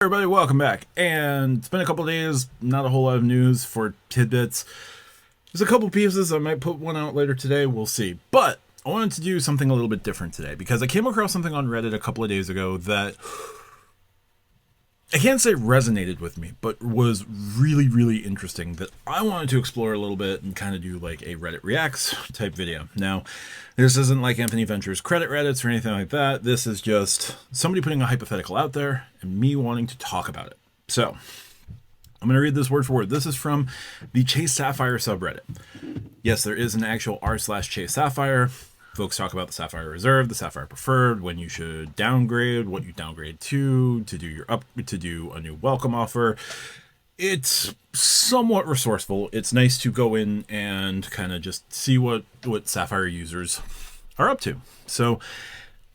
Everybody, welcome back. And it's been a couple days, not a whole lot of news for tidbits. There's a couple pieces. I might put one out later today. We'll see. But I wanted to do something a little bit different today because I came across something on Reddit a couple of days ago that I can't say resonated with me, but was really, really interesting that I wanted to explore a little bit and kind of do like a Reddit Reacts type video. Now, this isn't like Anthony Venture's credit Reddits or anything like that. This is just somebody putting a hypothetical out there and me wanting to talk about it. So, I'm going to read this word for word. This is from the ChaseSapphire subreddit. Yes, there is an actual r/ChaseSapphire. Folks talk about the Sapphire Reserve, the Sapphire Preferred, when you should downgrade, what you downgrade to do to do a new welcome offer. It's somewhat resourceful. It's nice to go in and kind of just see what Sapphire users are up to. So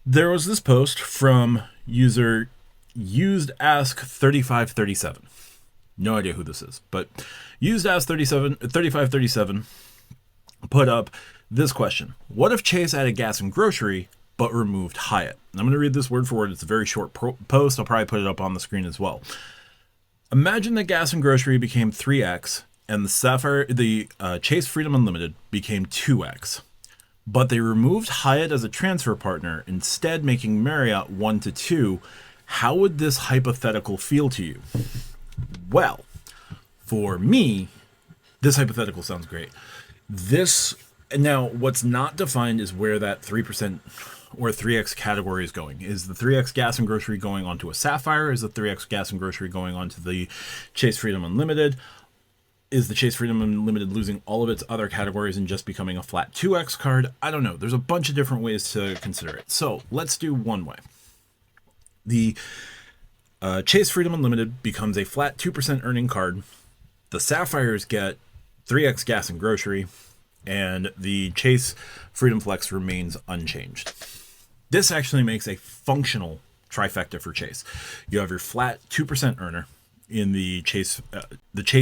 there was this post from user UsedAsk3537. No idea who this is, but UsedAsk3537 put up this question: what if Chase added gas and grocery but removed Hyatt? And I'm going to read this word for word. It's a very short post. I'll probably put it up on the screen as well. Imagine that gas and grocery became 3x and the Chase Freedom Unlimited became 2x, but they removed Hyatt as a transfer partner, instead making Marriott 1 to 2. How would this hypothetical feel to you? Well, for me, this hypothetical sounds great. Now, what's not defined is where that 3% or 3x category is going. Is the 3x gas and grocery going onto a Sapphire? Is the 3x gas and grocery going onto the Chase Freedom Unlimited? Is the Chase Freedom Unlimited losing all of its other categories and just becoming a flat 2x card? I don't know. There's a bunch of different ways to consider it. So let's do one way. The Chase Freedom Unlimited becomes a flat 2% earning card. The Sapphires get 3x gas and grocery, and the Chase Freedom Flex remains unchanged. This actually makes a functional trifecta for Chase. You have your flat 2% earner in the Chase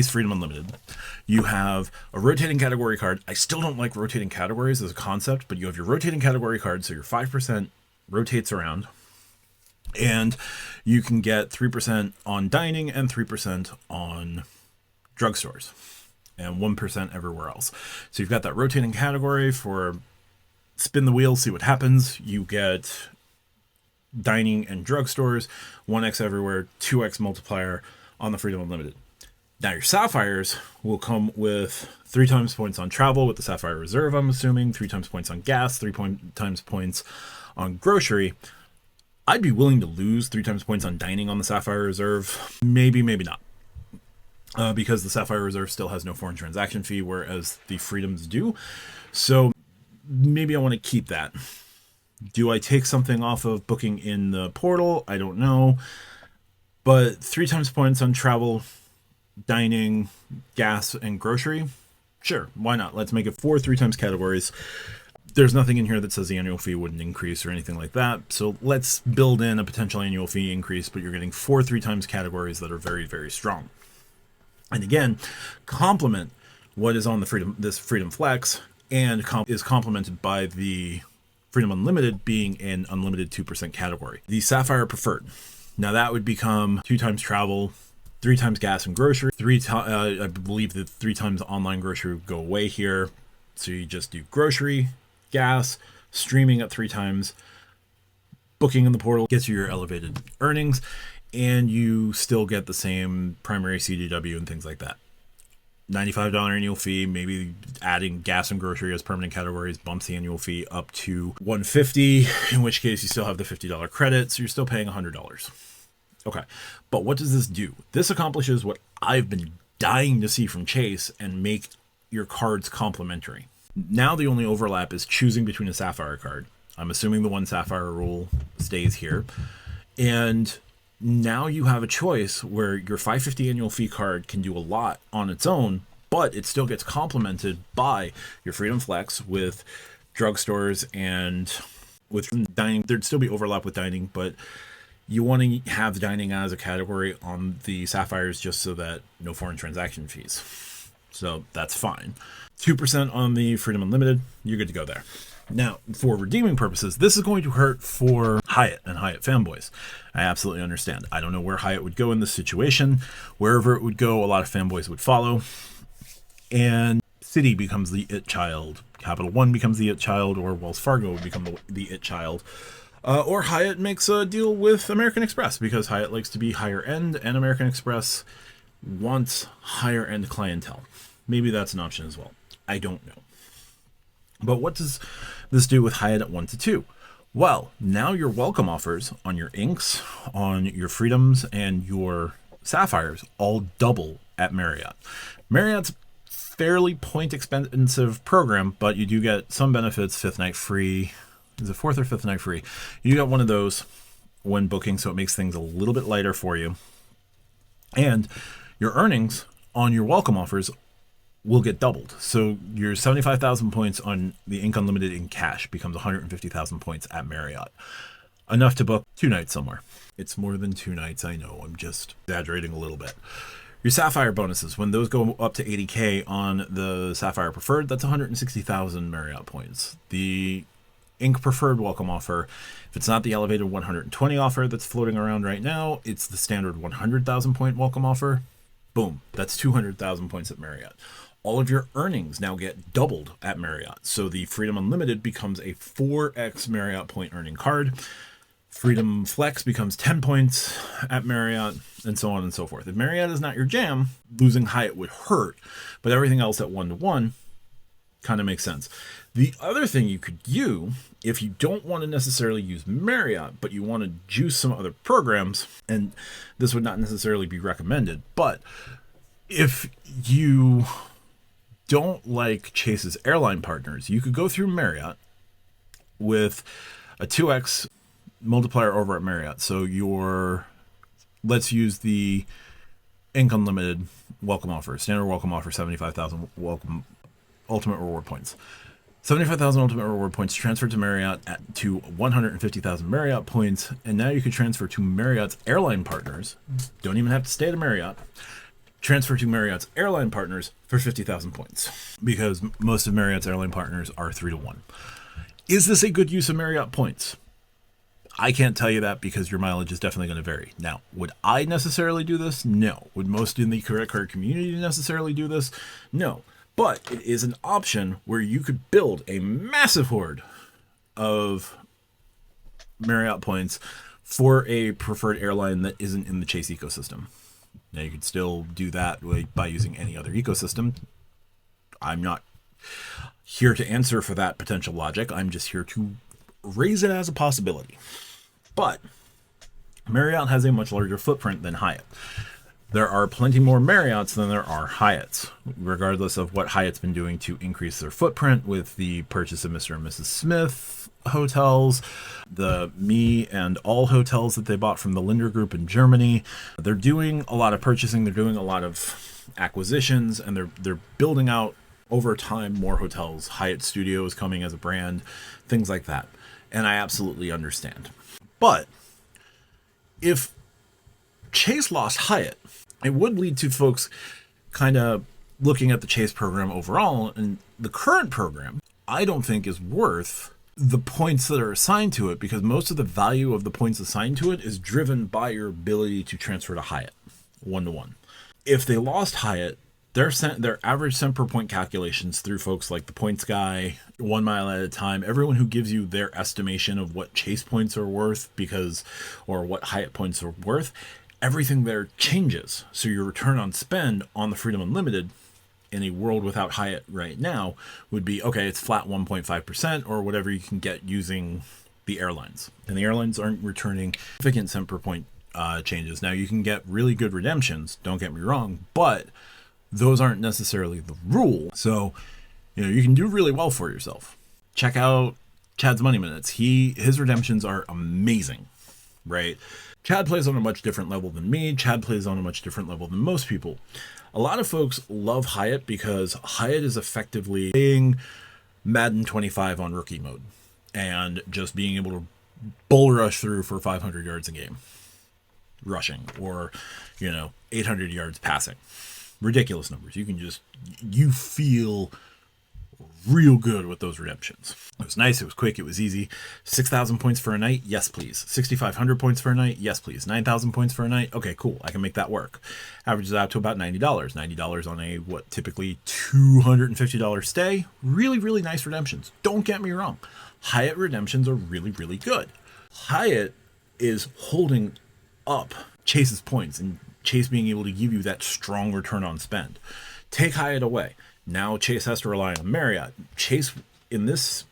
Freedom Unlimited. You have a rotating category card. I still don't like rotating categories as a concept, but you have your rotating category card, so your 5% rotates around, and you can get 3% on dining and 3% on drugstores, and 1% everywhere else. So you've got that rotating category for spin the wheel, see what happens. You get dining and drugstores, 1x everywhere, 2x multiplier on the Freedom Unlimited. Now your Sapphires will come with 3 times points on travel with the Sapphire Reserve, I'm assuming, 3 times points on gas, 3 times points on grocery. I'd be willing to lose 3 times points on dining on the Sapphire Reserve. Maybe, maybe not. Because the Sapphire Reserve still has no foreign transaction fee, whereas the Freedoms do. So maybe I want to keep that. Do I take something off of booking in the portal? I don't know. But 3 times points on travel, dining, gas, and grocery? Sure, why not? Let's make it 4 3 times categories. There's nothing in here that says the annual fee wouldn't increase or anything like that. So let's build in a potential annual fee increase, but you're getting 4 3 times categories that are very, very strong. And again, complement what is on this Freedom Flex, and is complemented by the Freedom Unlimited being an unlimited 2% category. The Sapphire Preferred. Now that would become 2 times travel, 3 times gas and grocery. I believe that 3 times online grocery would go away here. So you just do grocery, gas, streaming at 3 times, booking in the portal gets you your elevated earnings, and you still get the same primary CDW and things like that. $95 annual fee, maybe adding gas and grocery as permanent categories bumps the annual fee up to $150, in which case you still have the $50 credit, so you're still paying $100. Okay, but what does this do? This accomplishes what I've been dying to see from Chase and make your cards complementary. Now the only overlap is choosing between a Sapphire card. I'm assuming the one Sapphire rule stays here. And now you have a choice where your $550 annual fee card can do a lot on its own, but it still gets complemented by your Freedom Flex with drugstores and with dining. There'd still be overlap with dining, but you want to have dining as a category on the Sapphires just so that no foreign transaction fees. So that's fine. 2% on the Freedom Unlimited, you're good to go there. Now, for redeeming purposes, this is going to hurt for Hyatt and Hyatt fanboys. I absolutely understand. I don't know where Hyatt would go in this situation. Wherever it would go, a lot of fanboys would follow. And Citi becomes the it child. Capital One becomes the it child, or Wells Fargo would become the it child. Or Hyatt makes a deal with American Express, because Hyatt likes to be higher end, and American Express wants higher end clientele. Maybe that's an option as well. I don't know. But what does this do with Hyatt at 1 to 2? Well, now your welcome offers on your Inks, on your Freedoms, and your Sapphires all double at Marriott. Marriott's fairly point expensive program, but you do get some benefits. 5th night free. Is it 4th or 5th night free? You got one of those when booking, so it makes things a little bit lighter for you. And your earnings on your welcome offers will get doubled. So your 75,000 points on the Ink Unlimited in cash becomes 150,000 points at Marriott. Enough to book 2 nights somewhere. It's more than 2 nights, I know. I'm just exaggerating a little bit. Your Sapphire bonuses, when those go up to 80K on the Sapphire Preferred, that's 160,000 Marriott points. The Ink Preferred welcome offer, if it's not the elevated 120 offer that's floating around right now, it's the standard 100,000 point welcome offer. Boom, that's 200,000 points at Marriott. All of your earnings now get doubled at Marriott. So the Freedom Unlimited becomes a 4x Marriott point earning card. Freedom Flex becomes 10 points at Marriott, and so on and so forth. If Marriott is not your jam, losing Hyatt would hurt, but everything else at 1 to 1 kind of makes sense. The other thing you could do, if you don't want to necessarily use Marriott, but you want to juice some other programs, and this would not necessarily be recommended, but if you don't like Chase's airline partners, you could go through Marriott with a 2x multiplier over at Marriott. So let's use the Ink Unlimited welcome offer, standard welcome offer, 75,000 welcome ultimate reward points. 75,000 ultimate reward points transferred to Marriott to 150,000 Marriott points, and now you could transfer to Marriott's airline partners. Don't even have to stay at a Marriott. Transfer to Marriott's airline partners for 50,000 points, because most of Marriott's airline partners are 3 to 1. Is this a good use of Marriott points? I can't tell you that, because your mileage is definitely going to vary. Now, would I necessarily do this? No. Would most in the credit card community necessarily do this? No. But it is an option where you could build a massive hoard of Marriott points for a preferred airline that isn't in the Chase ecosystem. Now, you could still do that by using any other ecosystem. I'm not here to answer for that potential logic. I'm just here to raise it as a possibility. But Marriott has a much larger footprint than Hyatt. There are plenty more Marriotts than there are Hyatts, regardless of what Hyatt's been doing to increase their footprint with the purchase of Mr. and Mrs. Smith hotels, the Me and All hotels that they bought from the Linder Group in Germany. They're doing a lot of purchasing, they're doing a lot of acquisitions, and they're building out over time more hotels. Hyatt Studio is coming as a brand, things like that. And I absolutely understand. But if Chase lost Hyatt, it would lead to folks kind of looking at the Chase program overall, and the current program, I don't think is worth the points that are assigned to it, because most of the value of the points assigned to it is driven by your ability to transfer to Hyatt 1 to 1. If they lost Hyatt, their average cent per point calculations through folks like the Points Guy, 1 Mile at a Time, everyone who gives you their estimation of what Chase points are worth or what Hyatt points are worth, everything there changes. So your return on spend on the Freedom Unlimited in a world without Hyatt right now would be, okay, it's flat 1.5% or whatever you can get using the airlines. And the airlines aren't returning significant cent per point changes. Now, you can get really good redemptions, don't get me wrong, but those aren't necessarily the rule. So, you can do really well for yourself. Check out Chad's Money Minutes. His redemptions are amazing, right? Chad plays on a much different level than me. Chad plays on a much different level than most people. A lot of folks love Hyatt because Hyatt is effectively playing Madden 25 on rookie mode and just being able to bull rush through for 500 yards a game rushing, or 800 yards passing. Ridiculous numbers. You feel real good with those redemptions. It was nice, it was quick, it was easy. 6,000 points for a night? Yes, please. 6,500 points for a night? Yes, please. 9,000 points for a night? Okay, cool, I can make that work. Averages out to about $90. $90 on a, what, typically $250 stay. Really, really nice redemptions. Don't get me wrong. Hyatt redemptions are really, really good. Hyatt is holding up Chase's points and Chase being able to give you that strong return on spend. Take Hyatt away. Now Chase has to rely on Marriott. Chase, in this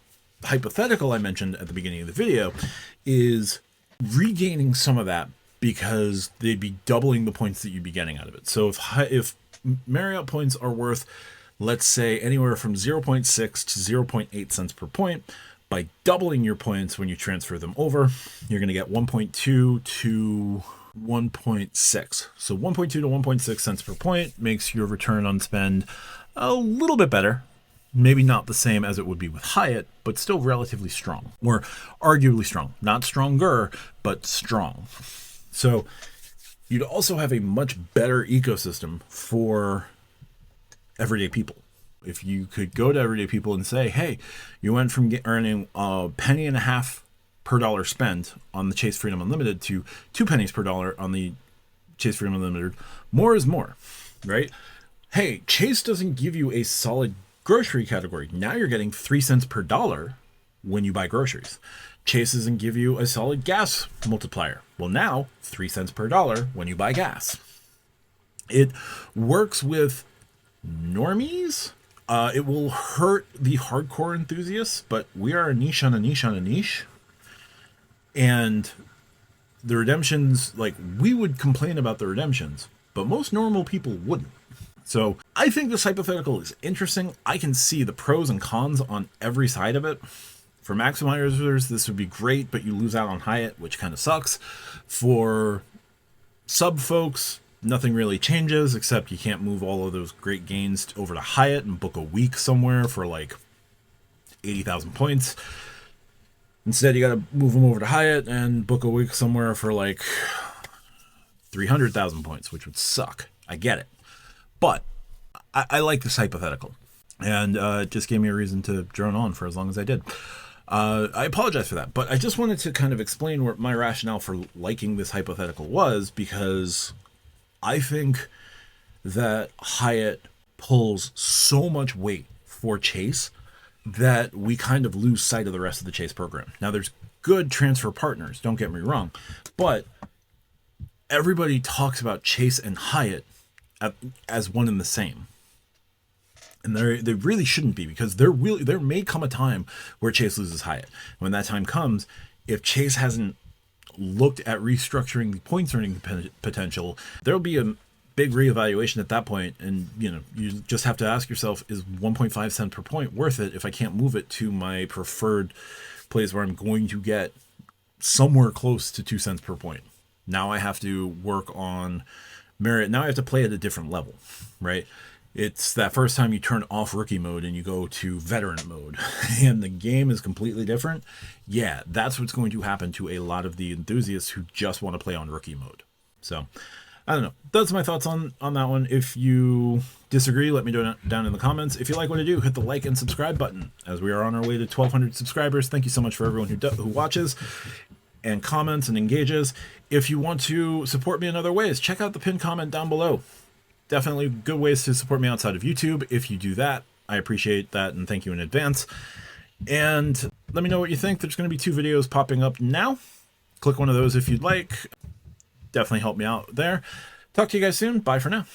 hypothetical I mentioned at the beginning of the video, is regaining some of that because they'd be doubling the points that you'd be getting out of it. So if Marriott points are worth, let's say, anywhere from 0.6 to 0.8 cents per point, by doubling your points when you transfer them over, you're going to get 1.2 to 1.6. So 1.2 to 1.6 cents per point makes your return on spend a little bit better. Maybe not the same as it would be with Hyatt, but still relatively strong, or arguably strong. Not stronger, but strong. So you'd also have a much better ecosystem for everyday people. If you could go to everyday people and say, hey, you went from earning a penny and a half per dollar spent on the Chase Freedom Unlimited to 2 pennies per dollar on the Chase Freedom Unlimited, more is more, right? Hey, Chase doesn't give you a solid grocery category. Now you're getting 3 cents per dollar when you buy groceries. Chase doesn't give you a solid gas multiplier. Well, now 3 cents per dollar when you buy gas. It works with normies. It will hurt the hardcore enthusiasts, but we are a niche on a niche on a niche. And the redemptions, like, we would complain about the redemptions, but most normal people wouldn't. So I think this hypothetical is interesting. I can see the pros and cons on every side of it. For maximizers, this would be great, but you lose out on Hyatt, which kind of sucks. For sub folks, nothing really changes, except you can't move all of those great gains over to Hyatt and book a week somewhere for like 80,000 points. Instead, you got to move them over to Hyatt and book a week somewhere for like 300,000 points, which would suck. I get it. But I like this hypothetical. And it just gave me a reason to drone on for as long as I did. I apologize for that. But I just wanted to kind of explain what my rationale for liking this hypothetical was, because I think that Hyatt pulls so much weight for Chase that we kind of lose sight of the rest of the Chase program. Now, there's good transfer partners, don't get me wrong, but everybody talks about Chase and Hyatt as one and the same. And they really shouldn't be, because there may come a time where Chase loses Hyatt. When that time comes, if Chase hasn't looked at restructuring the points earning potential, there'll be a big reevaluation at that point. And you just have to ask yourself, is 1.5 cents per point worth it if I can't move it to my preferred place where I'm going to get somewhere close to 2 cents per point? Now I have to work on merit. Now I have to play at a different level, right? It's that first time you turn off rookie mode and you go to veteran mode and the game is completely different. Yeah, that's what's going to happen to a lot of the enthusiasts who just want to play on rookie mode. So I don't know. That's my thoughts on that one. If you disagree, let me know down in the comments. If you like what I do, hit the like and subscribe button, as we are on our way to 1,200 subscribers. Thank you so much for everyone who watches and comments and engages. If you want to support me in other ways, check out the pinned comment down below. Definitely good ways to support me outside of YouTube. If you do that, I appreciate that and thank you in advance. And let me know what you think. There's going to be 2 videos popping up now. Click one of those if you'd like. Definitely help me out there. Talk to you guys soon. Bye for now.